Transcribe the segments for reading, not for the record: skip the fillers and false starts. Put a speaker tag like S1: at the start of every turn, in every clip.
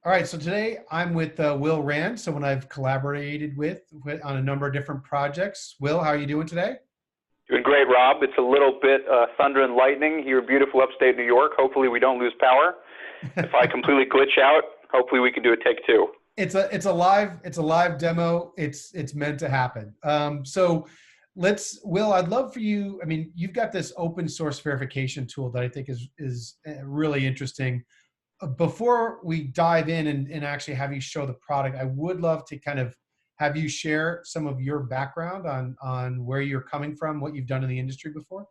S1: All right, so today I'm with Will Rand, someone I've collaborated with on a number of different projects. Will, how are you doing today?
S2: Doing great, Rob. It's a little bit thunder and lightning here in beautiful upstate New York. Hopefully we don't lose power. If I completely glitch out, hopefully we can do a take two.
S1: It's a live demo. It's meant to happen. So Will, I'd love for you. I mean, you've got this open source verification tool that I think is really interesting. Before we dive in and actually have you show the product, I would love to kind of have you share some of your background on where you're coming from, what you've done in the industry before.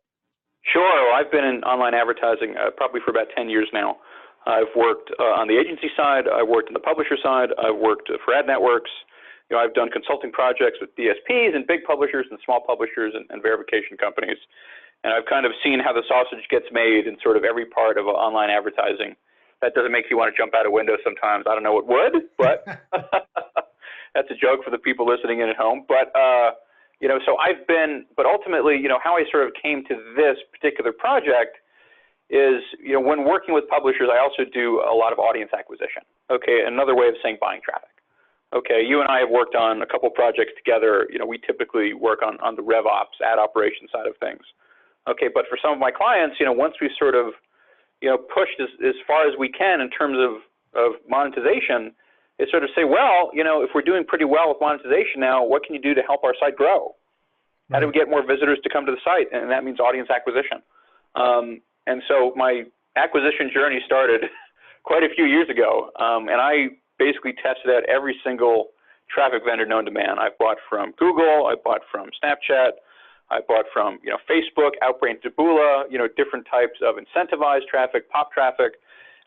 S2: Sure. I've been in online advertising probably for about 10 years now. I've worked on the agency side. I've worked on the publisher side. I've worked for ad networks. I've done consulting projects with DSPs and big publishers and small publishers and verification companies. And I've kind of seen how the sausage gets made in sort of every part of online advertising. That doesn't make you want to jump out a window sometimes. I don't know what would, but that's a joke for the people listening in at home. But, but ultimately, how I sort of came to this particular project is, when working with publishers, I also do a lot of audience acquisition. Okay, another way of saying buying traffic. Okay, you and I have worked on a couple projects together. We typically work on the RevOps, ad operation side of things. Okay, but for some of my clients, once we sort of pushed as far as we can in terms of monetization, is sort of say, well, if we're doing pretty well with monetization now, what can you do to help our site grow? How do we get more visitors to come to the site? And that means audience acquisition. And so my acquisition journey started quite a few years ago. And I basically tested out every single traffic vendor known to man. I bought from Google, I bought from Snapchat, I bought from Facebook, Outbrain, Taboola, different types of incentivized traffic, pop traffic.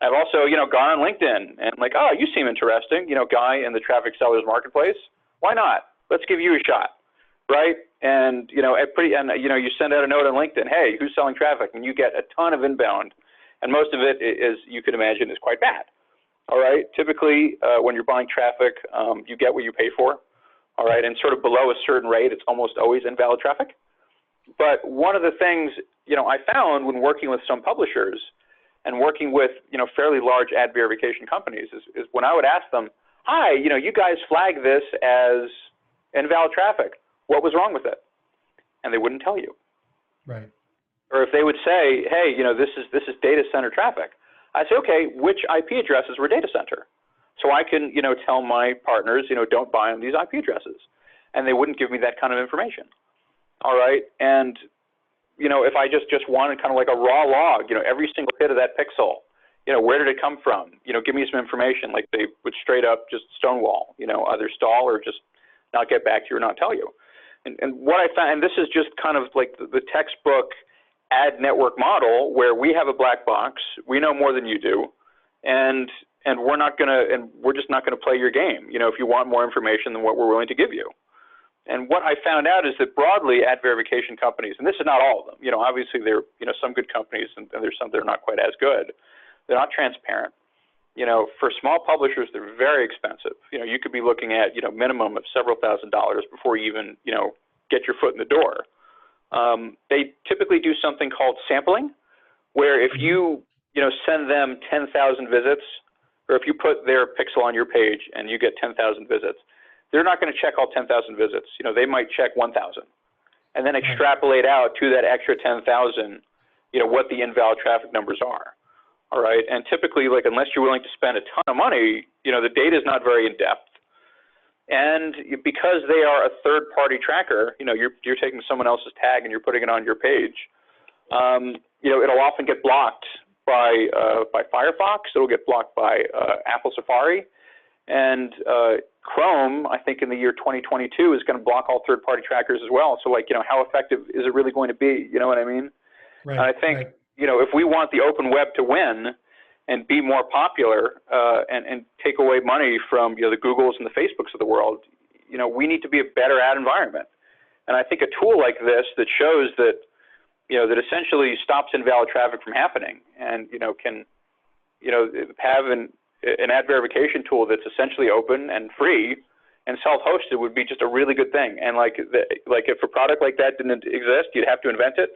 S2: I've also gone on LinkedIn and like, oh, you seem interesting, guy in the traffic sellers marketplace. Why not? Let's give you a shot, right? And you send out a note on LinkedIn, hey, who's selling traffic? And you get a ton of inbound, and most of it is, you can imagine, is quite bad. All right. Typically, when you're buying traffic, you get what you pay for. All right, and sort of below a certain rate, it's almost always invalid traffic. But one of the things, I found when working with some publishers and working with, fairly large ad verification companies is when I would ask them, hi, you guys flag this as invalid traffic. What was wrong with it? And they wouldn't tell you.
S1: Right.
S2: Or if they would say, hey, this is data center traffic. I say, okay, which IP addresses were data center? So I can, tell my partners, don't buy on these IP addresses. And they wouldn't give me that kind of information. All right. And, if I just wanted kind of like a raw log, every single hit of that pixel, where did it come from? Give me some information. Like they would straight up just stonewall, either stall or just not get back to you or not tell you. And what I found, and this is just kind of like the textbook ad network model where we have a black box, we know more than you do, and we're just not gonna play your game, if you want more information than what we're willing to give you. And what I found out is that broadly ad verification companies, and this is not all of them, obviously there are some good companies and there's some that are not quite as good. They're not transparent. For small publishers, they're very expensive. You could be looking at, minimum of several $1,000s before you even, get your foot in the door. They typically do something called sampling, where if you, send them 10,000 visits, or if you put their pixel on your page and you get 10,000 visits, they're not going to check all 10,000 visits. They might check 1,000 and then extrapolate out to that extra 10,000, what the invalid traffic numbers are. All right. And typically, like, unless you're willing to spend a ton of money, the data is not very in depth. And because they are a third-party tracker, you're taking someone else's tag and you're putting it on your page. It'll often get blocked by Firefox. It'll get blocked by Apple Safari, and Chrome, I think in the year 2022, is going to block all third-party trackers as well. So, how effective is it really going to be? You know what I mean?
S1: Right.
S2: And I think if we want the open web to win and be more popular and take away money from the Googles and the Facebooks of the world, we need to be a better ad environment. And I think a tool like this that shows that that essentially stops invalid traffic from happening, and can have an ad verification tool that's essentially open and free and self-hosted would be just a really good thing. And like if a product like that didn't exist, you'd have to invent it,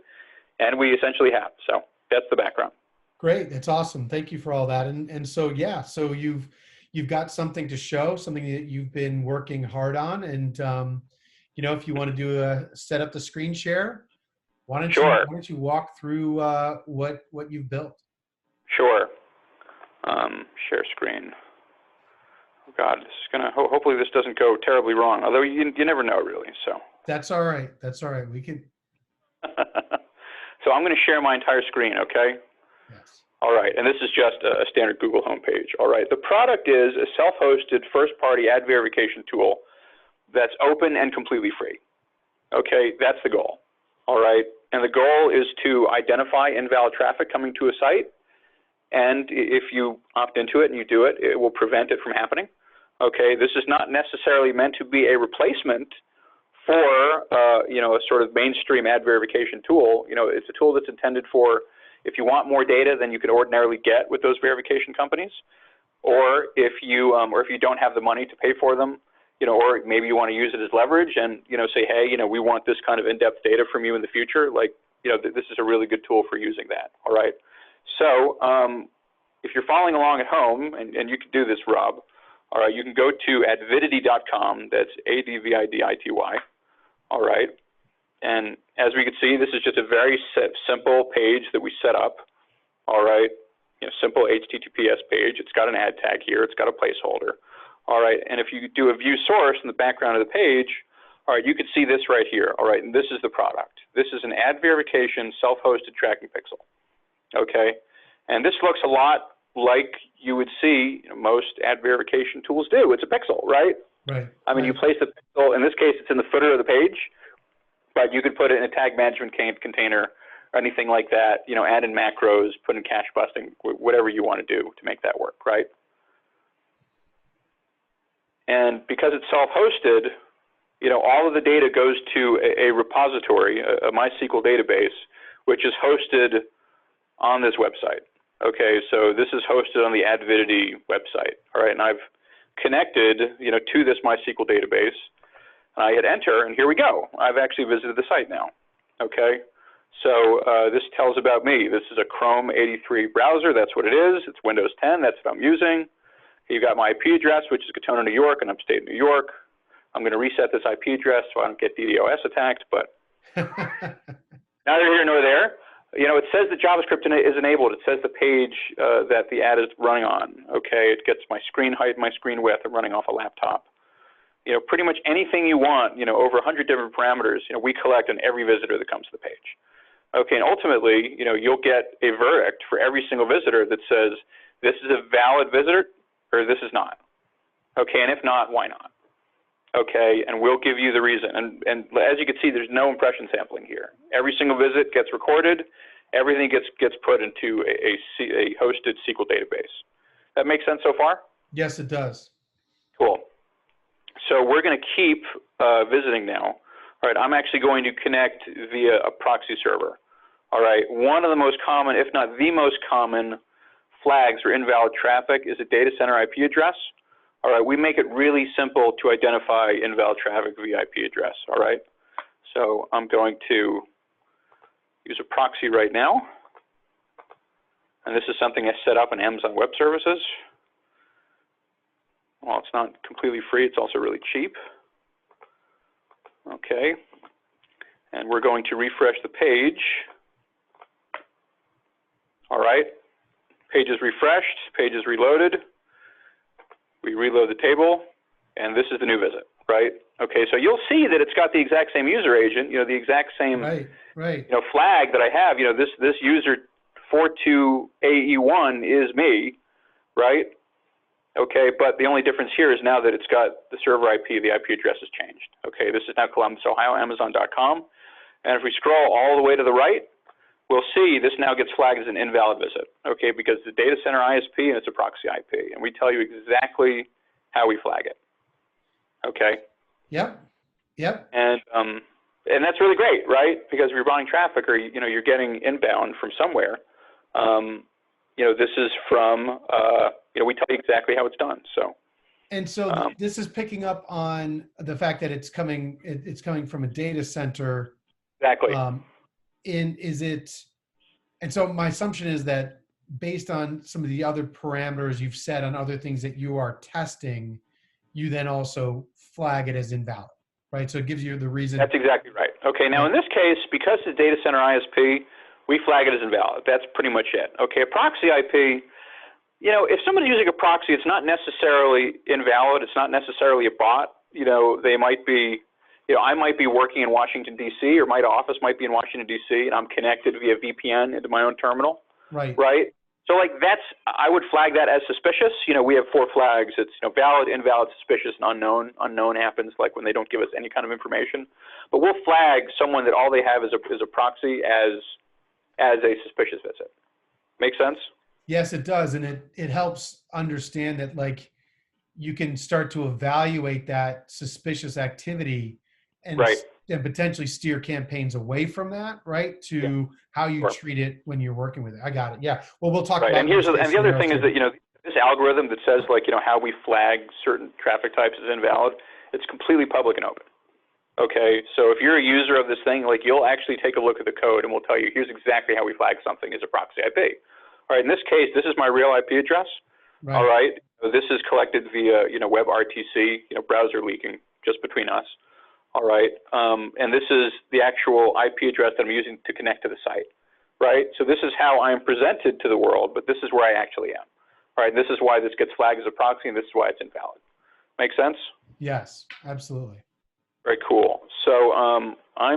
S2: and we essentially have. So that's the background.
S1: Great. That's awesome. Thank you for all that. And so, yeah, so you've you've got something to show, something that you've been working hard on. And, if you want to do set up the screen share,
S2: Sure.
S1: why don't you walk through what you've built?
S2: Sure. Share screen. Oh God, this is gonna. Hopefully, this doesn't go terribly wrong. Although you never know, really. So.
S1: That's all right. That's all right. We can.
S2: So I'm going to share my entire screen. Okay.
S1: Yes.
S2: All right, and this is just a standard Google homepage. All right, the product is a self-hosted first-party ad verification tool that's open and completely free. Okay, that's the goal. All right, and the goal is to identify invalid traffic coming to a site, and if you opt into it and you do it, it will prevent it from happening. Okay, this is not necessarily meant to be a replacement for a sort of mainstream ad verification tool. It's a tool that's intended for if you want more data than you could ordinarily get with those verification companies, or if you don't have the money to pay for them, or maybe you want to use it as leverage and say, hey, we want this kind of in-depth data from you in the future. This is a really good tool for using that. All right. So if you're following along at home, and you can do this, Rob. All right, you can go to advidity.com. That's ADVIDITY. All right. And as we can see, this is just a very simple page that we set up. All right. Simple HTTPS page. It's got an ad tag here. It's got a placeholder. All right. And if you do a view source in the background of the page, all right, you can see this right here. All right. And this is the product. This is an ad verification self-hosted tracking pixel. Okay. And this looks a lot like you would see most ad verification tools do. It's a pixel, right?
S1: Right.
S2: I mean, you place the pixel. In this case, it's in the footer of the page. But you could put it in a tag management container or anything like that, add in macros, put in cache busting, whatever you want to do to make that work, right? And because it's self-hosted, all of the data goes to a repository, a MySQL database, which is hosted on this website. Okay, so this is hosted on the Advidity website, all right? And I've connected, to this MySQL database. I hit enter, and here we go. I've actually visited the site now, okay? So this tells about me. This is a Chrome 83 browser. That's what it is. It's Windows 10. That's what I'm using. You've got my IP address, which is Katona, New York, and upstate New York. I'm going to reset this IP address so I don't get DDoS attacked, but neither here nor there. It says the JavaScript is enabled. It says the page that the ad is running on, okay? It gets my screen height, my screen width. I'm running off a laptop. Pretty much anything you want, over 100 different parameters, we collect on every visitor that comes to the page. Okay, and ultimately, you'll get a verdict for every single visitor that says, this is a valid visitor or this is not. Okay, and if not, why not? Okay, and we'll give you the reason. And as you can see, there's no impression sampling here. Every single visit gets recorded. Everything gets put into a hosted SQL database. That makes sense so far?
S1: Yes, it does.
S2: Cool. So we're going to keep visiting now. All right, I'm actually going to connect via a proxy server. All right, one of the most common, if not the most common, flags for invalid traffic is a data center IP address. All right, we make it really simple to identify invalid traffic via IP address. All right, so I'm going to use a proxy right now. And this is something I set up on Amazon Web Services. Well, it's not completely free. It's also really cheap. Okay. And we're going to refresh the page. All right. Page is refreshed. Page is reloaded. We reload the table. And this is the new visit, right? Okay, so you'll see that it's got the exact same user agent, the exact same flag that I have. This user 42AE1 is me, right? Okay, but the only difference here is now that it's got the server IP, the IP address has changed. Okay, this is now Columbus, Ohio, Amazon.com. And if we scroll all the way to the right, we'll see this now gets flagged as an invalid visit. Okay, because the data center ISP and it's a proxy IP. And we tell you exactly how we flag it. Okay?
S1: Yep. Yep.
S2: And that's really great, right? Because if you're buying traffic or, you're getting inbound from somewhere, this is from, we tell you exactly how it's done. So,
S1: and so this is picking up on the fact that it's coming from a data center.
S2: Exactly.
S1: And so my assumption is that based on some of the other parameters you've set on other things that you are testing, you then also flag it as invalid, right? So it gives you the reason.
S2: That's exactly right. Okay, now in this case, because it's data center ISP, we flag it as invalid. That's pretty much it. Okay, a proxy IP, if somebody's using a proxy, it's not necessarily invalid. It's not necessarily a bot. They might be, I might be working in Washington, D.C., or my office might be in Washington, D.C., and I'm connected via VPN into my own terminal.
S1: Right.
S2: Right? So I would flag that as suspicious. We have 4 flags. It's, valid, invalid, suspicious, and unknown. Unknown happens like when they don't give us any kind of information. But we'll flag someone that all they have is a proxy as a suspicious visit. Make sense?
S1: Yes, it does. And it helps understand that you can start to evaluate that suspicious activity and,
S2: right.
S1: and potentially steer campaigns away from that, right? To how you treat it when you're working with it. I got it. Yeah. Well, we'll talk about
S2: and the other thing is that, this algorithm that says how we flag certain traffic types as invalid, it's completely public and open. Okay. So if you're a user of this thing, you'll actually take a look at the code and we'll tell you, here's exactly how we flag something as a proxy IP. All right. In this case, this is my real IP address. Right. All right. This is collected via, WebRTC, browser leaking just between us. All right. And this is the actual IP address that I'm using to connect to the site. Right. So this is how I'm presented to the world, but this is where I actually am. All right. And this is why this gets flagged as a proxy, and this is why it's invalid. Make sense?
S1: Yes, absolutely.
S2: Very cool. So I'm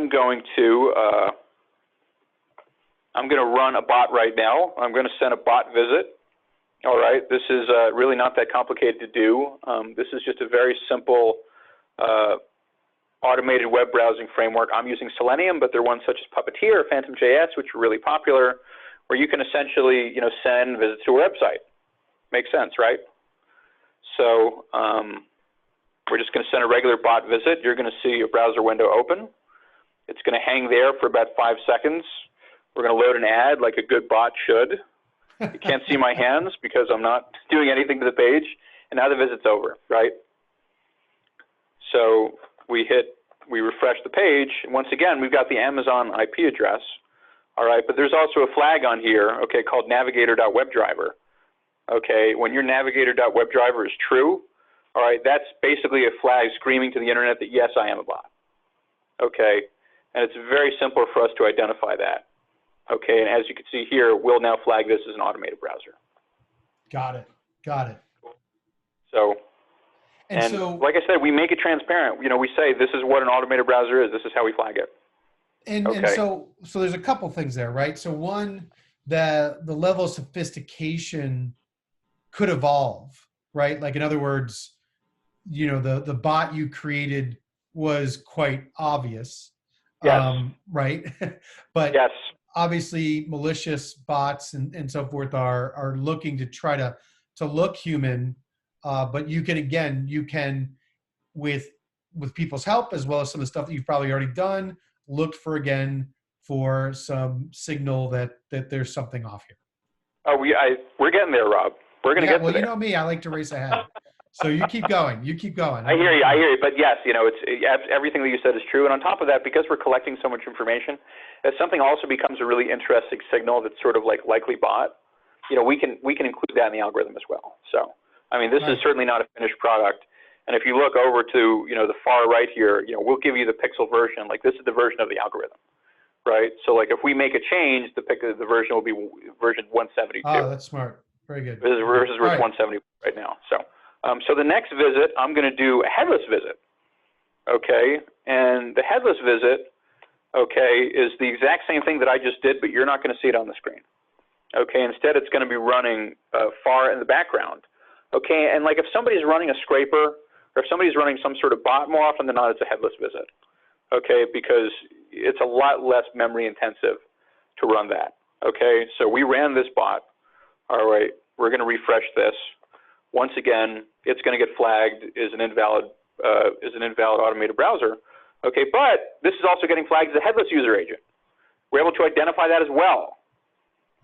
S2: going to run a bot right now. I'm going to send a bot visit. All right. This is really not that complicated to do. This is just a very simple automated web browsing framework. I'm using Selenium, but there are ones such as Puppeteer or Phantom.js, which are really popular, where you can essentially send visits to a website. Makes sense, right? So we're just going to send a regular bot visit. You're going to see a browser window open. It's going to hang there for about 5 seconds. We're going to load an ad like a good bot should. You can't see my hands because I'm not doing anything to the page. And now the visit's over, right? So we refresh the page. And once again, we've got the Amazon IP address. All right, but there's also a flag on here, okay, called navigator.webdriver. Okay, when your navigator.webdriver is true, all right, that's basically a flag screaming to the internet that, yes, I am a bot. Okay, and it's very simple for us to identify that. Okay, and as you can see here, we'll now flag this as an automated browser.
S1: Got it. Got it.
S2: So, like I said, we make it transparent. We say this is what an automated browser is. This is how we flag it.
S1: And so there's a couple things there, right? So one, the level of sophistication could evolve, right? In other words, the bot you created was quite obvious,
S2: yes.
S1: Right? But
S2: yes.
S1: Obviously malicious bots and so forth are looking to try to look human, but you can with people's help, as well as some of the stuff that you've probably already done, look for some signal that there's something off here.
S2: Oh, we're getting there, Rob. We're going to get there.
S1: Well, you know me, I like to race ahead. So you keep going.
S2: I hear you. But yes, it's everything that you said is true. And on top of that, because we're collecting so much information, if something also becomes a really interesting signal that's sort of likely bot, we can include that in the algorithm as well. So, this is certainly not a finished product. And if you look over to, the far right here, we'll give you the pixel version. This is the version of the algorithm, right? So if we make a change, the version will be version 172.
S1: Oh, that's smart. Very good.
S2: This is version 170 right now. So the next visit, I'm going to do a headless visit, okay? And the headless visit, okay, is the exact same thing that I just did, but you're not going to see it on the screen, okay? Instead, it's going to be running far in the background, okay? And if somebody's running a scraper or if somebody's running some sort of bot, more often than not, it's a headless visit, okay? Because it's a lot less memory intensive to run that, okay? So we ran this bot. All right, we're going to refresh this. Once again, it's going to get flagged as an invalid automated browser. Okay, but this is also getting flagged as a headless user agent. We're able to identify that as well.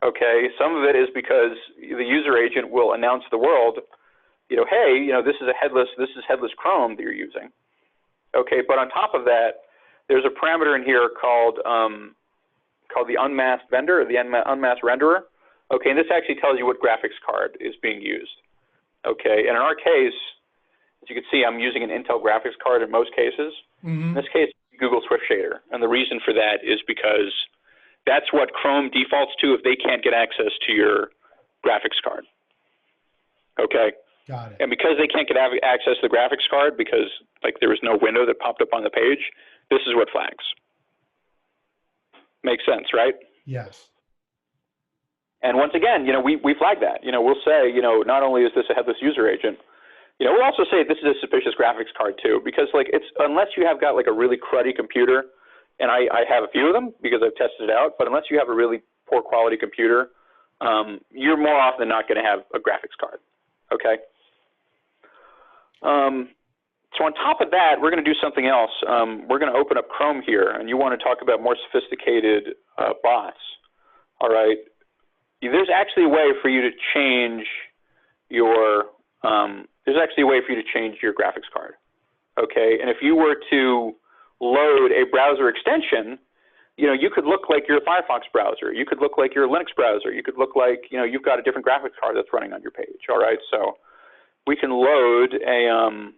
S2: Okay, some of it is because the user agent will announce to the world, hey, this is headless Chrome that you're using. Okay, but on top of that, there's a parameter in here called the unmasked vendor, or the unmasked renderer. Okay, and this actually tells you what graphics card is being used. Okay, and in our case, as you can see, I'm using an Intel graphics card in most cases. In this case, Google Swift Shader, and the reason for that is because that's what Chrome defaults to if they can't get access to your graphics card. Okay.
S1: Got it.
S2: And because they can't get access to the graphics card because like there was no window that popped up on the page, this is what flags. Makes sense, right?
S1: Yes.
S2: And once again, we flag that. We'll say, not only is this a headless user agent, we'll also say this is a suspicious graphics card too, because like it's unless you have got like a really cruddy computer, and I have a few of them because I've tested it out, but unless you have a really poor quality computer, you're more often than not going to have a graphics card. Okay. So on top of that, we're going to do something else. We're going to open up Chrome here, and you want to talk about more sophisticated bots. All right. There's actually a way for you to change your graphics card. Okay. And if you were to load a browser extension, you could look like your Firefox browser. You could look like your Linux browser. You could look like, you've got a different graphics card that's running on your page. All right. So we can load a,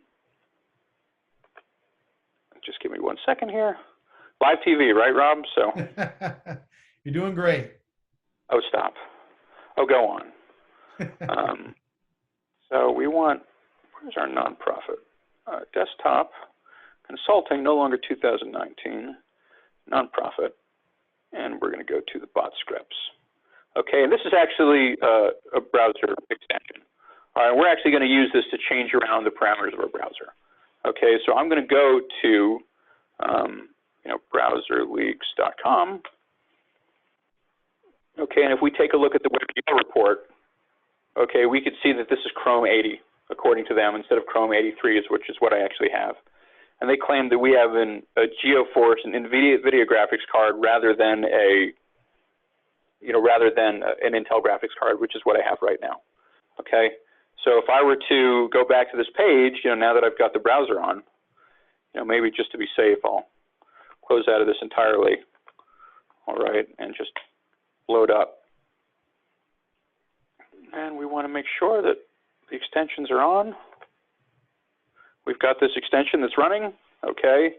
S2: just give me 1 second here. Live TV, right, Rob? So
S1: you're doing great.
S2: Oh, stop. Oh, go on. So we want, where's our nonprofit? Desktop consulting, no longer 2019, nonprofit. And we're going to go to the bot scripts. Okay, and this is actually a browser extension. All right, we're actually going to use this to change around the parameters of our browser. Okay, so I'm going to go to browserleaks.com. Okay, and if we take a look at the WebGL report, okay, we could see that this is Chrome 80, according to them, instead of Chrome 83, which is what I actually have. And they claim that we have a GeoForce, an NVIDIA graphics card, rather than an Intel graphics card, which is what I have right now. Okay, so if I were to go back to this page, now that I've got the browser on, maybe just to be safe, I'll close out of this entirely. All right, and just load up. And we want to make sure that the extensions are on. We've got this extension that's running, okay?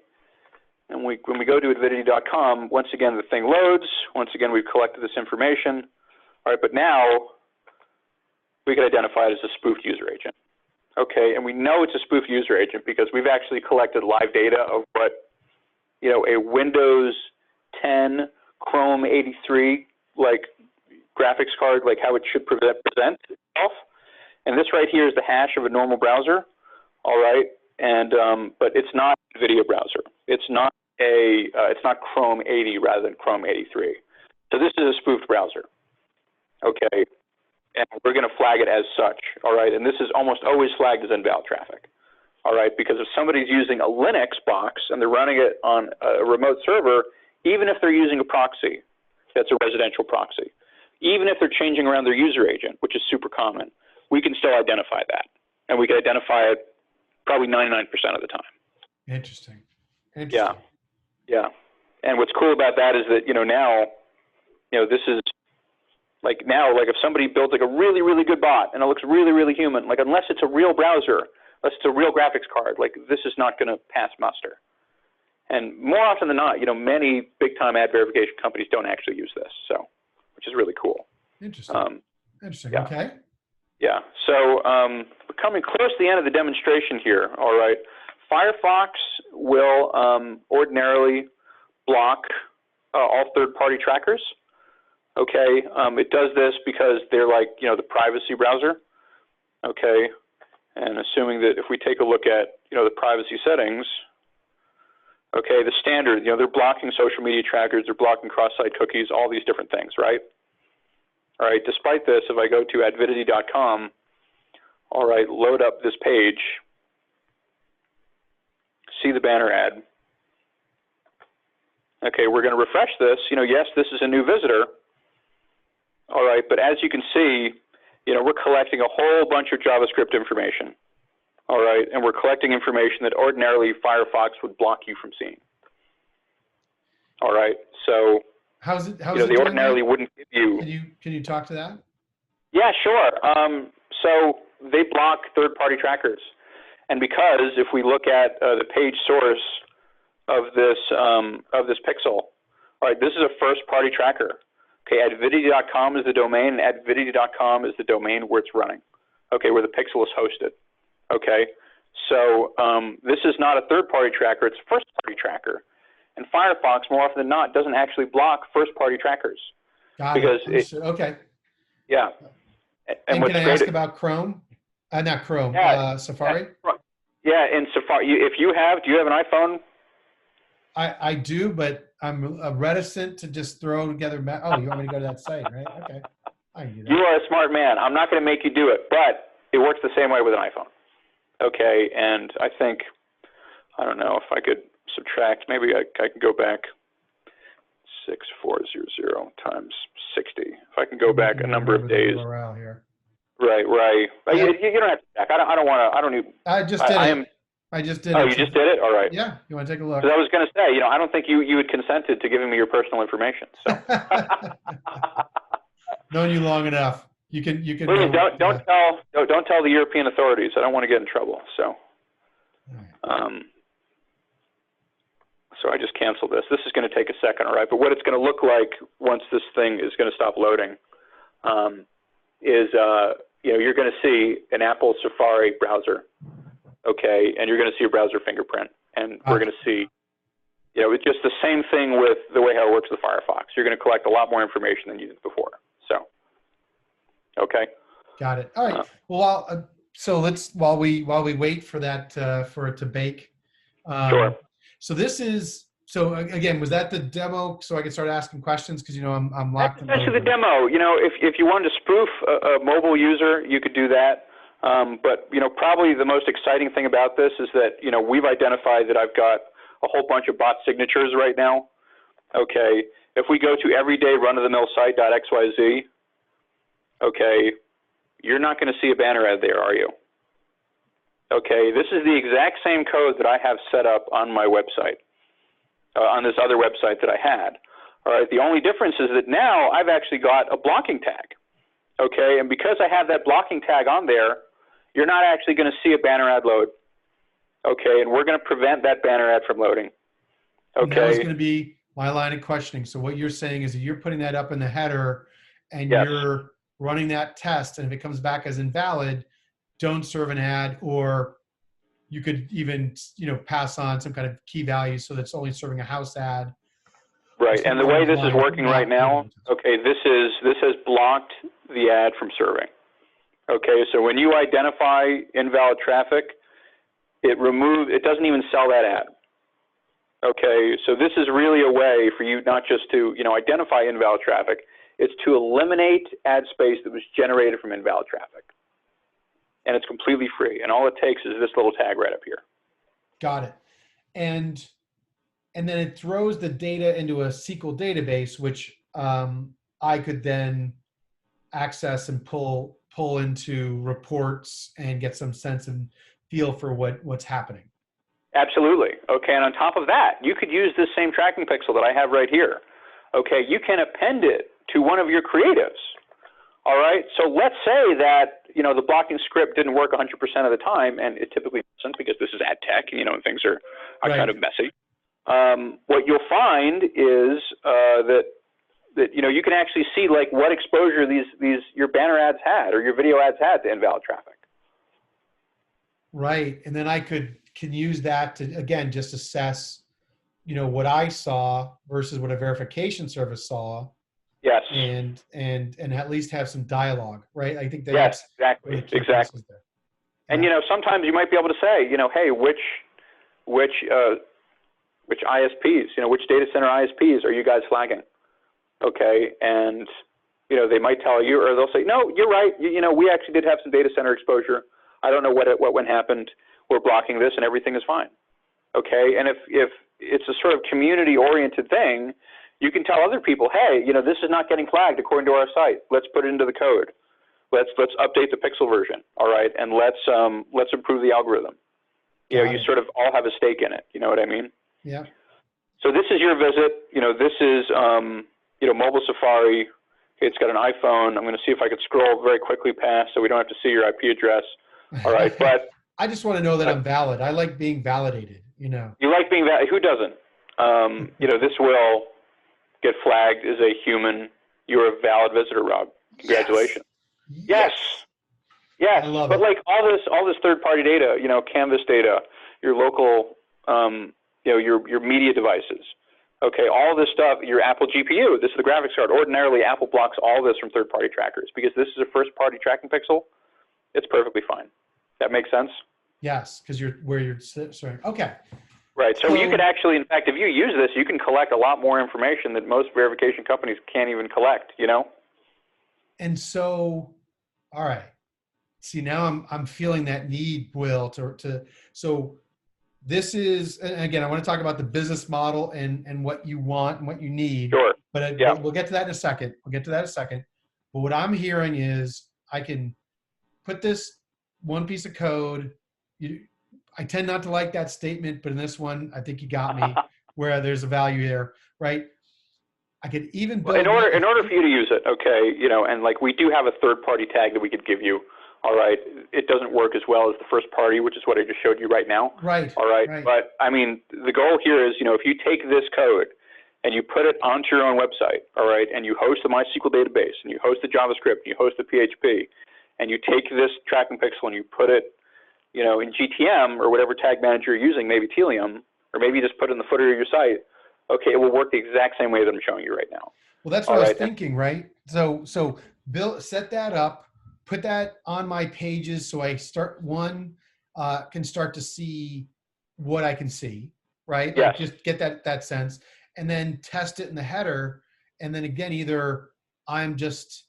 S2: And when we go to Advidity.com, once again, the thing loads. Once again, we've collected this information. All right, but now we can identify it as a spoofed user agent. Okay, and we know it's a spoofed user agent because we've actually collected live data of what, a Windows 10 Chrome 83 graphics card, how it should present itself. And this right here is the hash of a normal browser. All right, and but it's not a NVIDIA browser. It's not Chrome 80 rather than Chrome 83. So this is a spoofed browser. Okay, and we're going to flag it as such. All right, and this is almost always flagged as invalid traffic. All right, because if somebody's using a Linux box and they're running it on a remote server, even if they're using a proxy, that's a residential proxy, even if they're changing around their user agent, which is super common, we can still identify that, and we can identify it probably 99% of the time.
S1: Interesting.
S2: Yeah. And what's cool about that is that, now, this is if somebody built a really, really good bot and it looks really, really human, unless it's a real browser, unless it's a real graphics card, this is not going to pass muster. And more often than not, many big-time ad verification companies don't actually use this, which is really cool.
S1: Interesting. Interesting.
S2: Yeah.
S1: Okay.
S2: Yeah. So we're coming close to the end of the demonstration here. All right. Firefox will ordinarily block all third-party trackers. Okay. It does this because they're the privacy browser. Okay. And assuming that if we take a look at, the privacy settings, okay, the standard, they're blocking social media trackers, they're blocking cross-site cookies, all these different things, right? All right, despite this, if I go to Advidity.com, all right, load up this page, see the banner ad. Okay, we're going to refresh this. Yes, this is a new visitor. All right, but as you can see, we're collecting a whole bunch of JavaScript information. All right, and we're collecting information that ordinarily Firefox would block you from seeing. All right, so
S1: How's it
S2: They
S1: doing
S2: ordinarily
S1: that?
S2: wouldn't give you.
S1: Can you talk to that?
S2: Yeah, sure. So they block third-party trackers, and because if we look at the page source of this pixel, all right, this is a first-party tracker. Okay, Advidity.com is the domain, and Advidity.com is the domain where it's running. Okay, where the pixel is hosted. Okay, so this is not a third-party tracker; it's a first-party tracker. And Firefox, more often than not, doesn't actually block first-party trackers.
S1: Got it. Okay.
S2: Yeah. And
S1: And
S2: what's
S1: can I
S2: great?
S1: ask about Chrome? Not Chrome.
S2: Yeah,
S1: Safari.
S2: yeah. In Safari, if you have, do you have an iPhone?
S1: I do, but I'm reticent to just throw together. Oh, you want me to go to that site, right? Okay, I can do that.
S2: You are a smart man. I'm not going to make you do it, but it works the same way with an iPhone. Okay, and I think, I don't know if I could subtract. Maybe I can go back 6400 times 60. If I can go back a number of days.
S1: URL here.
S2: Right. You don't have to check. I don't want to. I don't need.
S1: I just did it. I just did it.
S2: Oh, you just did it? All right.
S1: Yeah. You want to take a look?
S2: Because I was going to say, I don't think you had consented to giving me your personal information. So.
S1: Known you long enough. You can.
S2: Please don't tell the European authorities. I don't want to get in trouble. So. So I just canceled this. This is going to take a second, all right? But what it's going to look like once this thing is going to stop loading is, you're going to see an Apple Safari browser, okay? And you're going to see a browser fingerprint. And we're going to see, it's just the same thing with the way how it works with Firefox. You're going to collect a lot more information than you did before. So, okay.
S1: Got it. All right. Well, so while we wait for that, for it to bake.
S2: Sure.
S1: So again, was that the demo so I could start asking questions? Because, I'm locked in.
S2: That's essentially the demo. If you wanted to spoof a mobile user, you could do that. But, probably the most exciting thing about this is that, we've identified that I've got a whole bunch of bot signatures right now. Okay. If we go to everyday run-of-the-mill site.xyz, okay, you're not going to see a banner ad there, are you? Okay, this is the exact same code that I have set up on my website, on this other website that I had. All right, the only difference is that now I've actually got a blocking tag. Okay, and because I have that blocking tag on there, you're not actually going to see a banner ad load. Okay, and we're going to prevent that banner ad from loading. Okay.
S1: That was going to be my line of questioning. So what you're saying is that you're putting that up in the header and
S2: Yes.
S1: You're running that test, and if it comes back as invalid, don't serve an ad, or you could even, pass on some kind of key value so that's only serving a house ad.
S2: Right, and the way this is working right now, okay, this has blocked the ad from serving. Okay, so when you identify invalid traffic, it doesn't even sell that ad. Okay, so this is really a way for you not just to, identify invalid traffic, it's to eliminate ad space that was generated from invalid traffic. And it's completely free. And all it takes is this little tag right up here.
S1: Got it. And then it throws the data into a SQL database, which I could then access and pull into reports and get some sense and feel for what's happening.
S2: Absolutely. Okay, and on top of that, you could use this same tracking pixel that I have right here. Okay, you can append it to one of your creatives. All right, so let's say that, the blocking script didn't work 100% of the time, and it typically doesn't because this is ad tech, and things are
S1: Right.
S2: kind of messy. What you'll find is that you can actually see like what exposure your banner ads had or your video ads had to invalid traffic.
S1: Right, and then I can use that to, again, just assess, what I saw versus what a verification service saw.
S2: Yes.
S1: And at least have some dialogue, right? I think
S2: yes,
S1: that's
S2: exactly.
S1: There.
S2: And sometimes you might be able to say, hey, which ISPs, which data center ISPs are you guys flagging? Okay, and they might tell you, or they'll say, no, you're right. We actually did have some data center exposure. I don't know what happened. We're blocking this, and everything is fine. Okay, and if it's a sort of community-oriented thing, you can tell other people, hey, this is not getting flagged according to our site. Let's put it into the code. Let's update the pixel version. All right, and let's improve the algorithm. You sort of all have a stake in it. You know what I mean?
S1: Yeah.
S2: So this is your visit. This is mobile Safari. Okay, it's got an iPhone. I'm going to see if I could scroll very quickly past so we don't have to see your IP address. All right, but
S1: I just want to know that I'm valid. I like being validated,
S2: You like being validated. Who doesn't? This will get flagged as a human. You're a valid visitor, Rob. Congratulations. Yes.
S1: I love
S2: but
S1: it.
S2: like all this third-party data, Canvas data, your local, your media devices. Okay, all this stuff, your Apple GPU, this is the graphics card. Ordinarily, Apple blocks all this from third-party trackers because this is a first-party tracking pixel. It's perfectly fine. That makes sense?
S1: Yes, because you're sorry. Okay.
S2: Right. So you could actually, in fact, if you use this, you can collect a lot more information that most verification companies can't even collect,
S1: And so, all right. See, now I'm feeling that need, Will, so this is, and again, I want to talk about the business model and what you want and what you need.
S2: Sure.
S1: But we'll get to that in a second. But what I'm hearing is I can put this one piece of code. I tend not to like that statement, but in this one, I think you got me where there's a value there, right? I could even build.
S2: In order for you to use it, okay, and like we do have a third-party tag that we could give you. All right, it doesn't work as well as the first party, which is what I just showed you right now.
S1: Right.
S2: All right. But I mean, the goal here is, if you take this code and you put it onto your own website, all right, and you host the MySQL database, and you host the JavaScript, and you host the PHP, and you take this tracking pixel and you put it, in GTM or whatever tag manager you're using, maybe Telium, or maybe you just put it in the footer of your site. Okay, it will work the exact same way that I'm showing you right now.
S1: Well, that's what I was thinking, right? So set that up, put that on my pages so I can start to see what I can see, right?
S2: Yes.
S1: Like just get that sense, and then test it in the header. And then again, either I'm just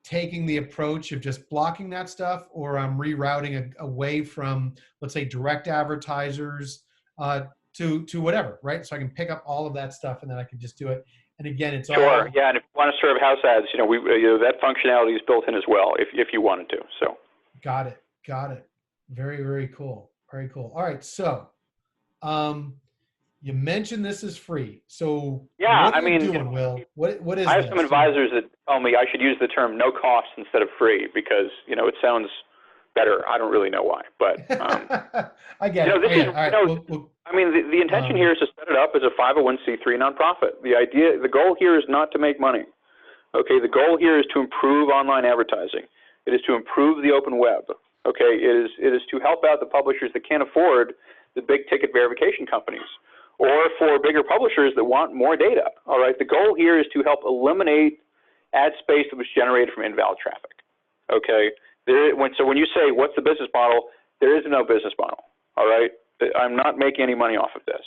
S1: taking the approach of just blocking that stuff, or I'm rerouting away from, let's say, direct advertisers to whatever, right? So I can pick up all of that stuff and then I can just do it. And again, it's
S2: sure. Yeah, and if you want to serve house ads, that functionality is built in as well if you wanted to. So.
S1: Got it. Very, very cool. Very cool. All right. So, you mentioned this is free. So
S2: yeah,
S1: what are you doing, Will? What is
S2: I have
S1: this?
S2: some advisors that tell me I should use the term no cost instead of free because, it sounds better. I don't really know why, but
S1: I get it.
S2: The intention here is to set it up as a 501c3 nonprofit. The goal here is not to make money. Okay, the goal here is to improve online advertising. It is to improve the open web. Okay, it is to help out the publishers that can't afford the big ticket verification companies, or for bigger publishers that want more data. All right, the goal here is to help eliminate ad space that was generated from invalid traffic. Okay, so when you say what's the business model, there is no business model. All right, I'm not making any money off of this.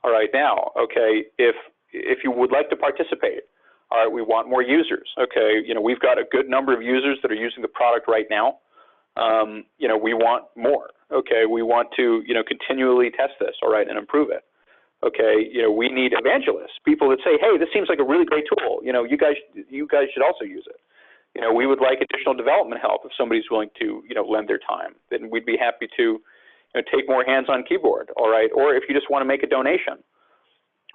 S2: All right, now, okay, if you would like to participate, all right, we want more users. Okay, we've got a good number of users that are using the product right now. We want more. Okay, we want to continually test this. All right, and improve it. Okay, we need evangelists, people that say, hey, this seems like a really great tool. You guys should also use it. We would like additional development help if somebody's willing to lend their time. Then we'd be happy to take more hands on keyboard. All right, or if you just want to make a donation.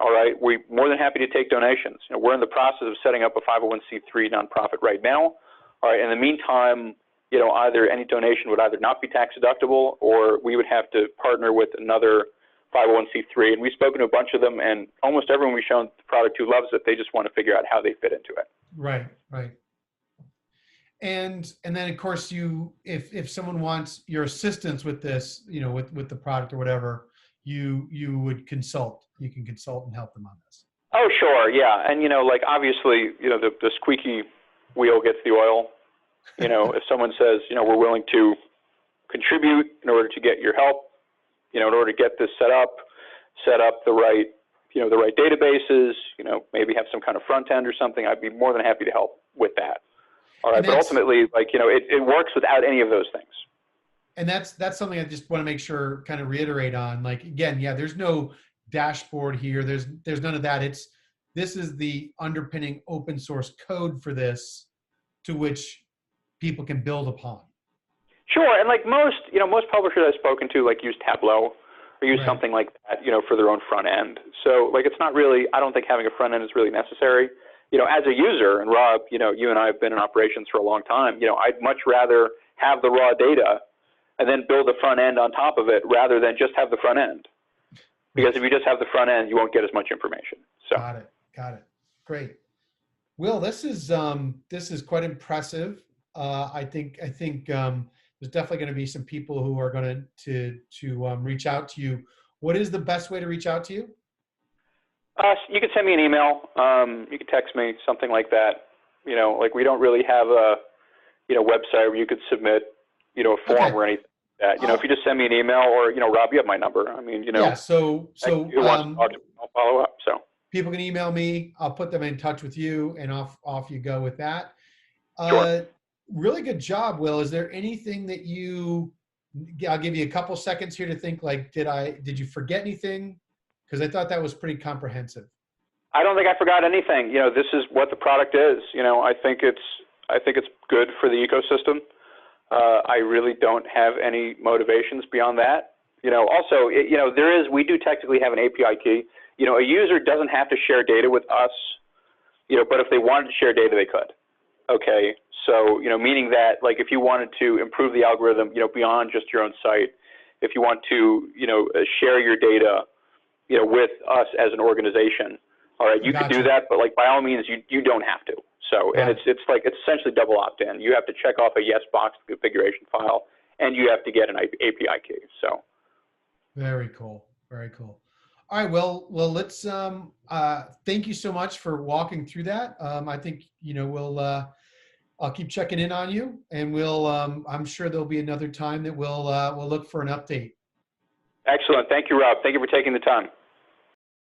S2: All right, we're more than happy to take donations. We're in the process of setting up a 501c3 nonprofit right now. All right, in the meantime, either any donation would either not be tax deductible, or we would have to partner with another 501c3. And we've spoken to a bunch of them, and almost everyone we've shown the product to loves it. They just want to figure out how they fit into it.
S1: Right. And then of course if someone wants your assistance with this, with the product or whatever, you would consult. You can consult and help them on this.
S2: Oh, sure, yeah, and obviously, the squeaky wheel gets the oil. If someone says, we're willing to contribute in order to get your help, in order to get this set up the right, the right databases, maybe have some kind of front end or something, I'd be more than happy to help with that. All right, but ultimately, it works without any of those things.
S1: And that's something I just want to make sure, kind of reiterate on. Like, again, yeah, there's no dashboard here. There's none of that. This is the underpinning open source code for this, to which people can build upon.
S2: Sure, and most publishers I've spoken to use Tableau or use something like that, for their own front end. So it's not really, I don't think having a front end is really necessary. as a user, and Rob, you and I have been in operations for a long time, I'd much rather have the raw data and then build the front end on top of it rather than just have the front end. Because if you just have the front end, you won't get as much information. So.
S1: Got it. Great. Will, this is quite impressive. I think there's definitely going to be some people who are going to reach out to you. What is the best way to reach out to you?
S2: You can send me an email. You can text me, something like that. Like we don't really have a website where you could submit a form or anything like that. If you just send me an email, or Rob, you have my number. I mean,
S1: yeah. So
S2: who wants to talk to me, I'll follow up. So
S1: people can email me. I'll put them in touch with you, and off you go with that.
S2: Sure.
S1: Really good job, Will. Is there anything that I'll give you a couple seconds here to think, like, did you forget anything? Because I thought that was pretty comprehensive.
S2: I don't think I forgot anything. This is what the product is. I think it's good for the ecosystem. I really don't have any motivations beyond that. Also, we do technically have an API key. A user doesn't have to share data with us, but if they wanted to share data, they could. Okay. So, meaning that, like, if you wanted to improve the algorithm, beyond just your own site, if you want to, share your data, with us as an organization, all right, you could do that, but, like, by all means, you don't have to. So, and it's essentially double opt-in. You have to check off a yes box in the configuration file, and you have to get an API key. So.
S1: Very cool. Very cool. All right. Well, let's, thank you so much for walking through that. I think, I'll keep checking in on you, and I'm sure there'll be another time that we'll look for an update.
S2: Excellent. Thank you, Rob. Thank you for taking the time.